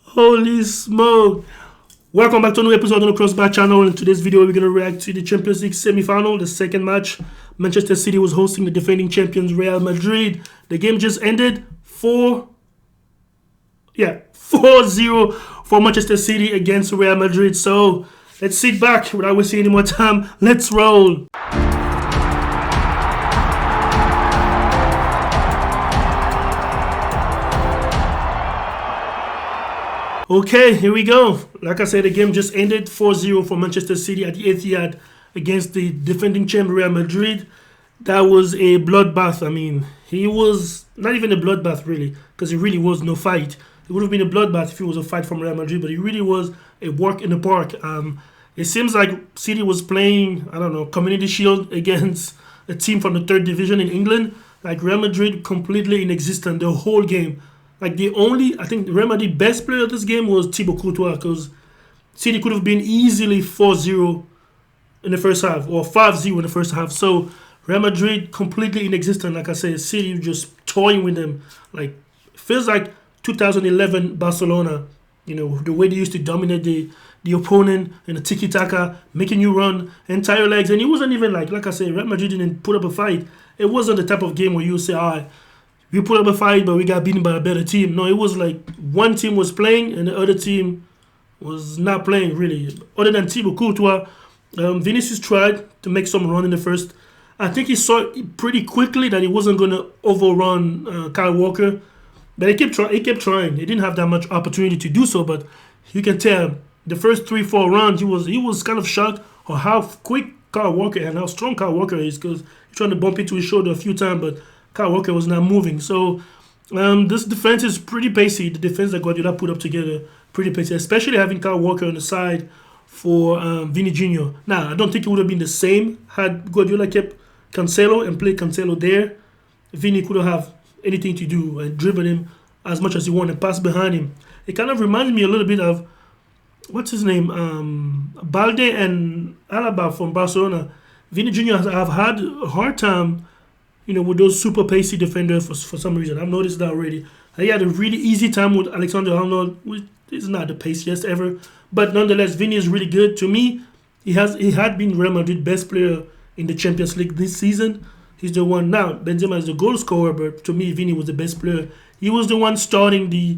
Holy smoke! Welcome back to another episode on the Crossbar channel. In today's video, we're going to react to the Champions League semi-final, the second match. Manchester City was hosting the defending champions Real Madrid. The game just ended 4-0 for Manchester City against Real Madrid. So let's sit back without wasting any more time. Let's roll. Okay, here we go. Like I said, the game just ended 4-0 for Manchester City at the Etihad against the defending champ Real Madrid. That was a bloodbath. I mean, he was not even a bloodbath really, because it really was no fight. It would have been a bloodbath if it was a fight from Real Madrid, but it really was a walk in the park. It seems like City was playing, I don't know, Community Shield against a team from the third division in England. Like Real Madrid completely inexistent the whole game. Like I think Real Madrid's best player of this game was Thibaut Courtois, because City could have been easily 4-0 in the first half or 5-0 in the first half. So Real Madrid completely inexistent. Like I said, City just toying with them. Like feels like 2011 Barcelona. You know, the way they used to dominate the opponent in the tiki-taka, making you run entire legs. And it wasn't even like I said, Real Madrid didn't put up a fight. It wasn't the type of game where you say, all right, we put up a fight, but we got beaten by a better team. No, it was like one team was playing and the other team was not playing, really. Other than Thibaut Courtois, Vinicius tried to make some run in the first. I think he saw pretty quickly that he wasn't going to overrun Kyle Walker. But he kept trying. He didn't have that much opportunity to do so, but you can tell the first 3-4 rounds, he was kind of shocked on how quick Kyle Walker and how strong Kyle Walker is, because he's trying to bump into his shoulder a few times, but Kyle Walker was not moving. So this defense is pretty pacey. The defense that Guardiola put up together, pretty pacey, especially having Kyle Walker on the side for Vini Jr. Now, I don't think it would have been the same had Guardiola kept Cancelo and played Cancelo there. Vini couldn't have anything to do and dribble him as much as he wanted, pass behind him. It kind of reminds me a little bit of, what's his name, Balde and Alaba from Barcelona. Vini Jr. have had a hard time, you know, with those super pacey defenders for some reason. I've noticed that already. He had a really easy time with Alexander-Arnold, which is not the paciest ever. But nonetheless, Vini is really good. To me, he had been Real Madrid's best player in the Champions League this season. He's the one now. Benzema is the goal scorer, but to me, Vini was the best player. He was the one starting the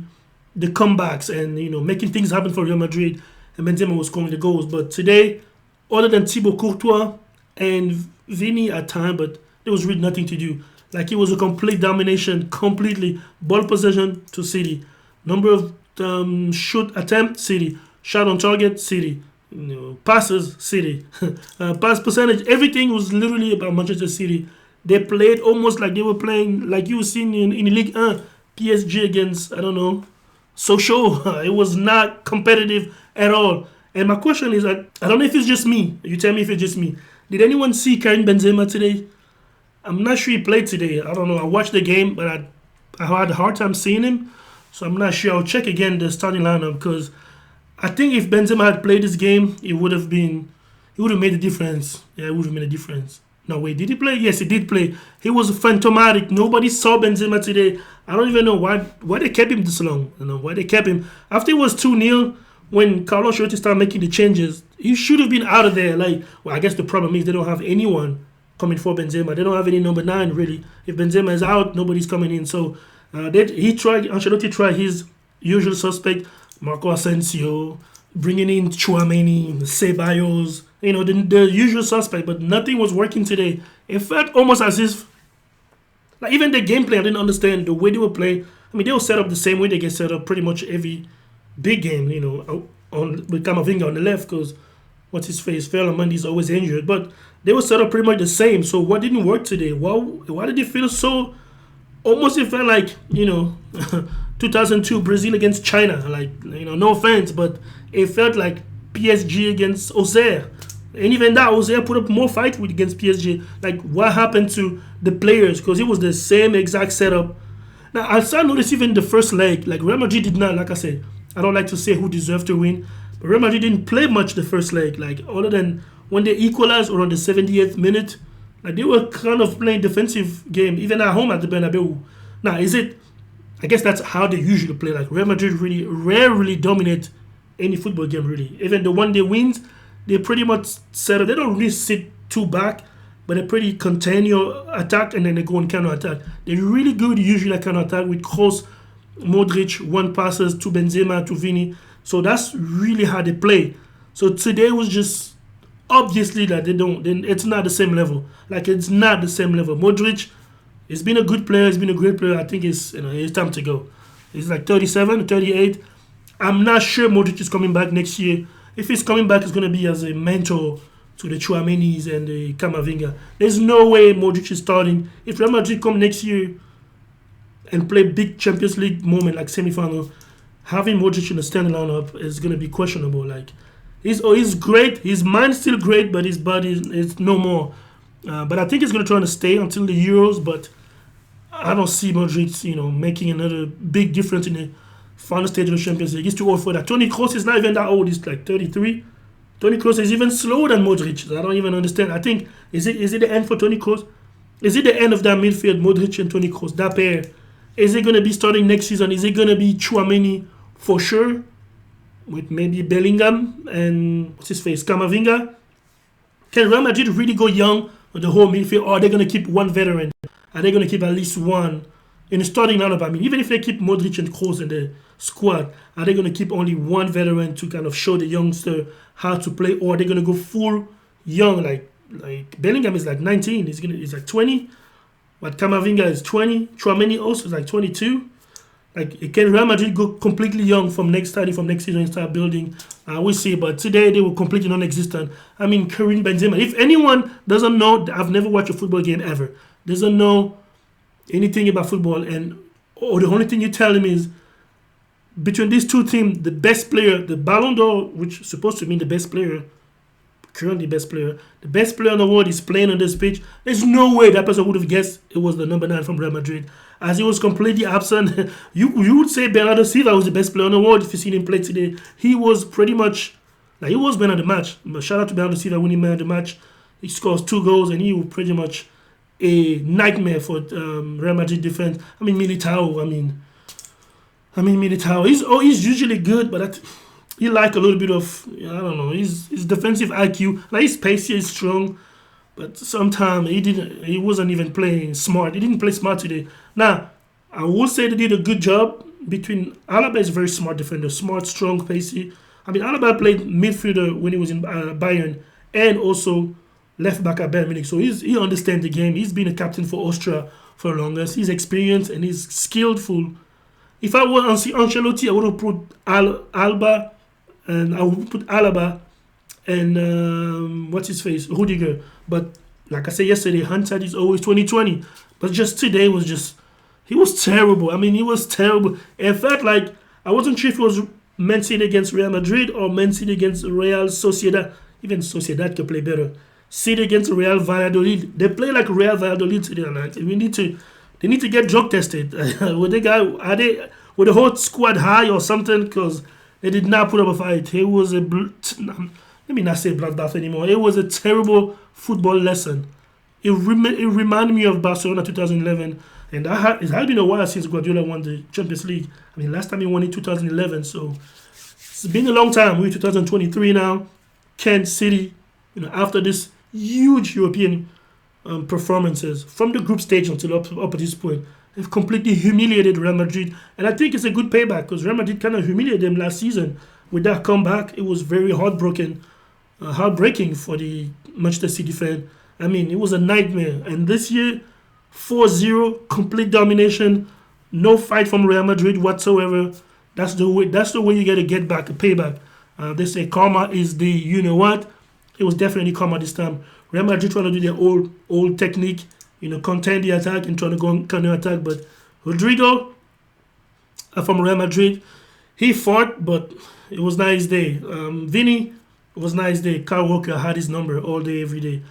comebacks and, you know, making things happen for Real Madrid. And Benzema was scoring the goals. But today, other than Thibaut Courtois and Vini at time, but there was really nothing to do. Like, it was a complete domination, completely. Ball possession to City. Number of shoot attempt, City. Shot on target, City. You know, passes, City. Pass percentage, everything was literally about Manchester City. They played almost like they were playing, like you were seeing in Ligue 1, PSG against, I don't know, Sochaux. It was not competitive at all. And my question is, I don't know if it's just me. You tell me if it's just me. Did anyone see Karim Benzema today? I'm not sure he played today. I don't know. I watched the game, but I had a hard time seeing him. So I'm not sure. I'll check again the starting lineup, because I think if Benzema had played this game, it would have made a difference. Yeah, it would have made a difference. No, wait, did he play? Yes, he did play. He was phantomatic. Nobody saw Benzema today. I don't even know why they kept him this long. I don't know why they kept him. After it was 2-0, when Carlo Ancelotti started making the changes, he should have been out of there. Like, well, I guess the problem is they don't have anyone coming for Benzema. They don't have any number 9, really. If Benzema is out, nobody's coming in. So Ancelotti tried his usual suspect, Marco Asensio, bringing in Tchouaméni, Ceballos, you know, the usual suspect, but nothing was working today. It felt almost as if, like, even the gameplay, I didn't understand the way they were playing. I mean, they were set up the same way they get set up pretty much every big game, you know, with Camavinga on the left, because what's his face, Ferland is always injured, but they were set up pretty much the same. So what didn't work today? Why did it feel so, almost it felt like, you know, 2002 Brazil against China, like, you know, no offense, but it felt like PSG against Auxerre. And even that, Auxerre put up more fight against PSG. Like, what happened to the players? Because it was the same exact setup. Now, I started noticing even the first leg, like, Real Madrid did not, like I said, I don't like to say who deserved to win, but Real Madrid didn't play much the first leg. Like, other than when they equalized around the 70th minute, like, they were kind of playing defensive game, even at home at the Bernabeu. Now, is it I guess that's how they usually play. Like Real Madrid really rarely dominate any football game really. Even the one they wins, they pretty much settle. They don't really sit too back, but they pretty contain your attack and then they go on counter attack. They're really good usually at counter attack with Kroos, Modric, one passes to Benzema to Vini. So that's really how they play. So today was just obviously that they don't. Then it's not the same level. Like it's not the same level. Modric, he's been a good player. He's been a great player. I think it's time to go. He's like 37, 38. I'm not sure Modric is coming back next year. If he's coming back, it's going to be as a mentor to the Chouamenis and the Camavinga. There's no way Modric is starting. If Real Madrid come next year and play big Champions League moment like semi-final, having Modric in the starting lineup is going to be questionable. Like he's great. His mind's still great, but his body is no more. But I think he's going to try to stay until the Euros. But I don't see Modric, making another big difference in the final stage of the Champions League. He's too old for that. Toni Kroos is not even that old. He's like 33. Toni Kroos is even slower than Modric. I don't even understand. I think is it the end for Toni Kroos? Is it the end of that midfield, Modric and Toni Kroos? That pair. Is it going to be starting next season? Is it going to be Chouameni for sure? With maybe Bellingham and what's his face, Camavinga? Can Real Madrid really go young on the whole midfield, or are they going to keep one veteran? Are they going to keep at least one in the starting lineup? I mean, even if they keep Modric and Kroos in the squad, are they going to keep only one veteran to kind of show the youngster how to play, or are they going to go full young? Like Bellingham is like 19, he's like 20, but Camavinga is 20. Chouameni also is like 22. Like, can Real Madrid go completely young from next season and start building? We'll see. But today they were completely non-existent. I mean, Karim Benzema. If anyone doesn't know, I've never watched a football game ever. Doesn't know anything about football, or the only thing you tell him is between these two teams, the best player, the Ballon d'Or, which is supposed to mean the best player, currently best player, the best player in the world is playing on this pitch. There's no way that person would have guessed it was the number 9 from Real Madrid. As he was completely absent, you would say Bernardo Silva was the best player in the world if you seen him play today. He was pretty much, like, he was man of the match. But shout out to Bernardo Silva winning man of the match. He scores 2 goals and he was pretty much a nightmare for Real Madrid defense. I mean, Militao, he's usually good, but he like a little bit of, I don't know, his defensive IQ. Like, he's pacey, he's strong, but sometimes he wasn't even playing smart. He didn't play smart today. Now, I will say they did a good job between, Alaba is a very smart defender, smart, strong, pacey. I mean, Alaba played midfielder when he was in Bayern and also left back at Bayern Munich. So he understands the game. He's been a captain for Austria for the longest. He's experienced and he's skillful. If I were on Ancelotti, I would have put Alaba and what's his face, Rudiger. But like I said yesterday, hindsight is always 2020. But just today he was terrible. I mean, he was terrible. It felt like I wasn't sure if it was Man City against Real Madrid or Man City against Real Sociedad. Even Sociedad could play better. City against Real Valladolid. They play like Real Valladolid today night. They need to get drug tested. With the whole squad high or something? Because they did not put up a fight. It was let me not say bloodbath anymore. It was a terrible football lesson. It reminded me of Barcelona 2011. And it had been a while since Guardiola won the Champions League. I mean, last time he won in 2011. So it's been a long time. We're 2023 now. Kent City, after this huge European performances from the group stage until up at this point, they've completely humiliated Real Madrid. And I think it's a good payback because Real Madrid kind of humiliated them last season. With that comeback, it was very heartbreaking for the Manchester City fan. I mean, it was a nightmare. And this year, 4-0, complete domination, no fight from Real Madrid whatsoever. That's the way you got to get back, a payback. They say karma is the you-know-what. It was definitely karma this time. Real Madrid trying to do their old technique, contain the attack and trying to go on counter-attack. But Rodrigo from Real Madrid, he fought, but it was not his day. Vini, it was not his day. Kyle Walker had his number all day, every day.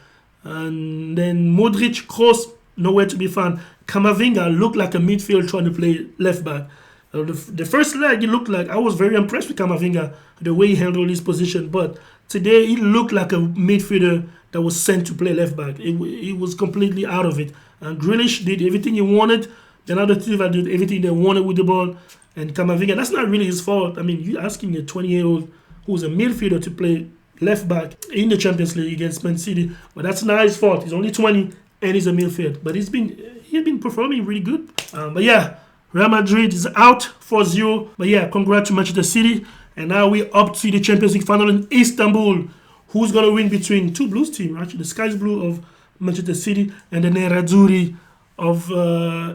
And then Modric, Kroos, nowhere to be found. Camavinga looked like a midfielder trying to play left back. The first leg, he looked like, I was very impressed with Camavinga, the way he handled his position. But today, he looked like a midfielder that was sent to play left back. He was completely out of it. And Grealish did everything he wanted, Another team that did everything they wanted with the ball. And Camavinga, that's not really his fault. I mean, you're asking a 20-year-old who's a midfielder to play left back in the Champions League against Man City, but that's not his fault. He's only 20 and he's a midfield. But he's been performing really good. But yeah, Real Madrid is out 4-0. But yeah, congrats to Manchester City. And now we're up to the Champions League final in Istanbul. Who's going to win between two Blues teams? Actually, the Sky Blue of Manchester City and the Nerazzurri of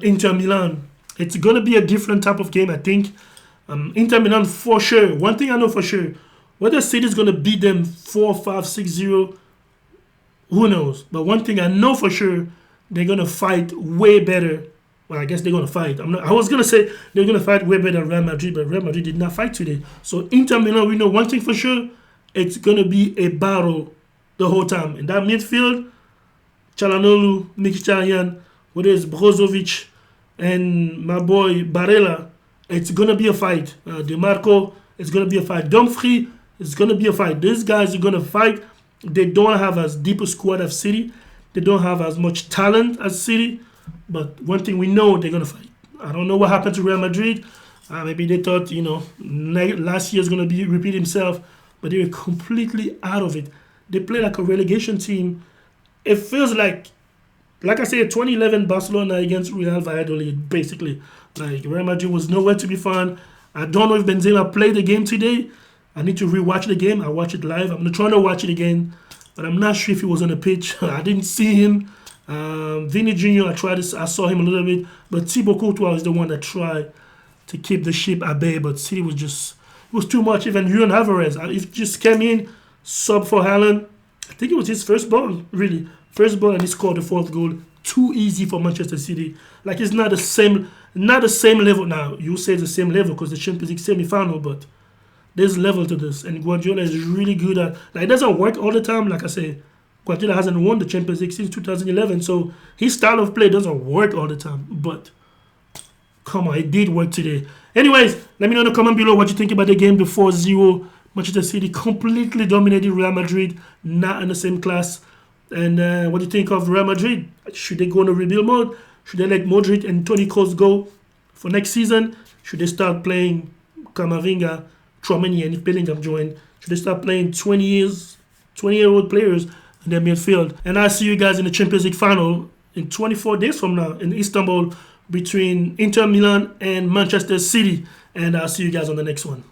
Inter Milan. It's going to be a different type of game, I think. Inter Milan for sure. One thing I know for sure, whether City is going to beat them 4-5, 6-0, who knows? But one thing I know for sure, they're going to fight way better. Well, I guess they're going to fight. I was going to say they're going to fight way better than Real Madrid, but Real Madrid did not fight today. So Inter Milan, we know one thing for sure, it's going to be a battle the whole time. In that midfield, Çalhanoğlu, Mkhitaryan, whether it's Brozovic and my boy Barella, it's going to be a fight. DeMarco, it's going to be a fight. Dumfries, it's going to be a fight. These guys are going to fight. They don't have as deep a squad as City. They don't have as much talent as City. But one thing we know, they're going to fight. I don't know what happened to Real Madrid. Maybe they thought, last year's going to repeat himself. But they were completely out of it. They play like a relegation team. It feels like I said, 2011 Barcelona against Real Valladolid, basically. Like, Real Madrid was nowhere to be found. I don't know if Benzema played the game today. I need to rewatch the game. I watch it live. I'm trying to watch it again. But I'm not sure if he was on the pitch. I didn't see him. Vinny Jr., I saw him a little bit. But Thibaut Courtois was the one that tried to keep the ship at bay. But City it was too much. Even Julian Alvarez, he just came in, sub for Haaland. I think it was his first ball, really. First ball, and he scored the fourth goal. Too easy for Manchester City. Like, it's not the same level now. You say it's the same level because the Champions League semi-final, but there's level to this. And Guardiola is really good at... Like, it doesn't work all the time. Like I say, Guardiola hasn't won the Champions League since 2011, so his style of play doesn't work all the time. But, come on, it did work today. Anyways, let me know in the comment below what you think about the game. The 4-0 Manchester City completely dominated Real Madrid, not in the same class. And what do you think of Real Madrid? Should they go into rebuild mode? Should they let Modric and Toni Kroos go for next season? Should they start playing Camavinga, Tchouaméni, and if Bellingham join? Should they start playing 20-year-old players in their midfield? And I'll see you guys in the Champions League final in 24 days from now in Istanbul between Inter Milan and Manchester City. And I'll see you guys on the next one.